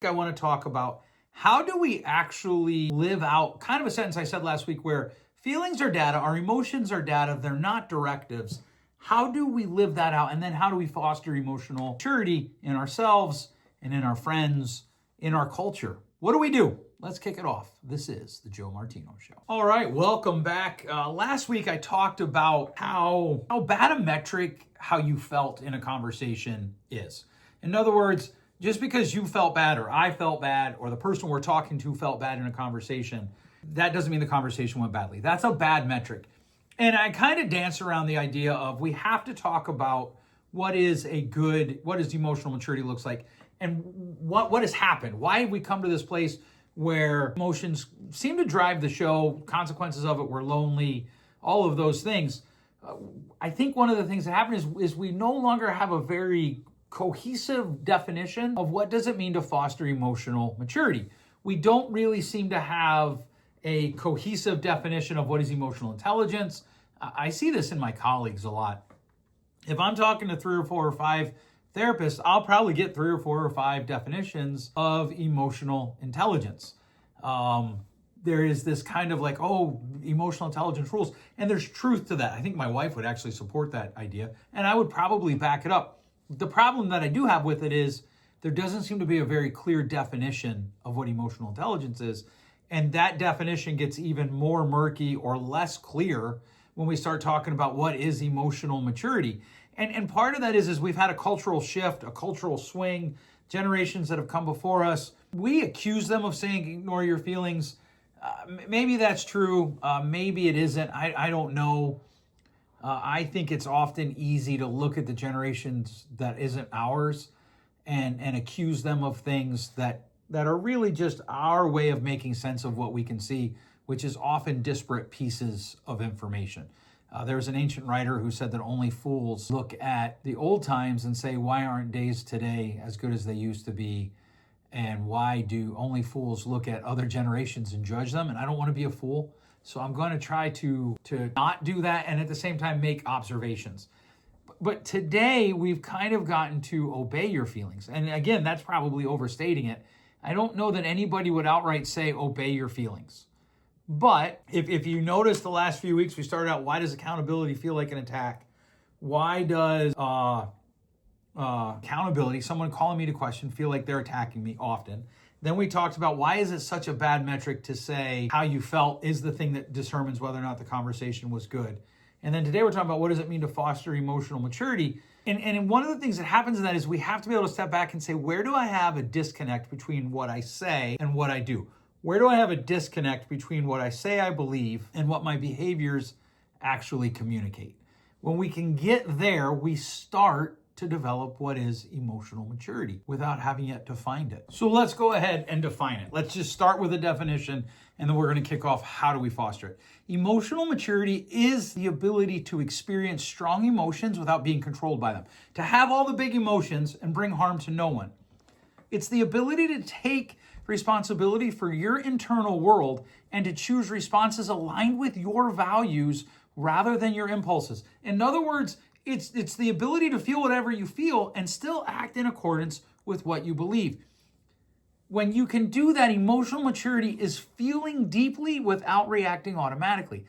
I want to talk about how do we actually live out kind of a sentence I said last week where feelings are data, our emotions are data, they're not directives. How do we live that out? And then how do we foster emotional maturity in ourselves and in our friends, in our culture? What do we do? Let's kick it off. This is the Joe Martino Show. All right, welcome back. Last week I talked about how bad a metric how you felt in a conversation is. In other words, just because you felt bad or I felt bad or the person we're talking to felt bad in a conversation, that doesn't mean the conversation went badly. That's a bad metric. And I kind of dance around the idea of we have to talk about what does emotional maturity looks like and what has happened. Why have we come to this place where emotions seem to drive the show, consequences of it, we're lonely, all of those things. I think one of the things that happened is we no longer have a very cohesive definition of what does it mean to foster emotional maturity. We don't really seem to have a cohesive definition of what is emotional intelligence. I see this in my colleagues a lot. If I'm talking to 3 or 4 or 5 therapists, I'll probably get 3 or 4 or 5 definitions of emotional intelligence. There is this kind of like, emotional intelligence rules, and there's truth to that. I think my wife would actually support that idea, and I would probably back it up. The problem that I do have with it is there doesn't seem to be a very clear definition of what emotional intelligence is. And that definition gets even more murky or less clear when we start talking about what is emotional maturity. And part of that is we've had a cultural shift, a cultural swing, generations that have come before us. We accuse them of saying, ignore your feelings. Maybe that's true. Maybe it isn't. I don't know. I think it's often easy to look at the generations that isn't ours and accuse them of things that are really just our way of making sense of what we can see, which is often disparate pieces of information. There's an ancient writer who said that only fools look at the old times and say, why aren't days today as good as they used to be? And why do only fools look at other generations and judge them? And I don't want to be a fool. So I'm going to try to not do that and at the same time make observations. But today we've kind of gotten to obey your feelings. And again, that's probably overstating it. I don't know that anybody would outright say obey your feelings. But if you notice the last few weeks, we started out, why does accountability feel like an attack? Why does accountability, someone calling me to question, feel like they're attacking me often? Then we talked about why is it such a bad metric to say how you felt is the thing that determines whether or not the conversation was good. And then today we're talking about what does it mean to foster emotional maturity. And one of the things that happens in that is we have to be able to step back and say, where do I have a disconnect between what I say and what I do? Where do I have a disconnect between what I say I believe and what my behaviors actually communicate? When we can get there, we start to develop what is emotional maturity without having yet defined it. So let's go ahead and define it. Let's just start with a definition, and then we're going to kick off how do we foster it. Emotional maturity is the ability to experience strong emotions without being controlled by them, to have all the big emotions and bring harm to no one. It's the ability to take responsibility for your internal world and to choose responses aligned with your values rather than your impulses. In other words, it's the ability to feel whatever you feel and still act in accordance with what you believe. When you can do that, emotional maturity is feeling deeply without reacting automatically.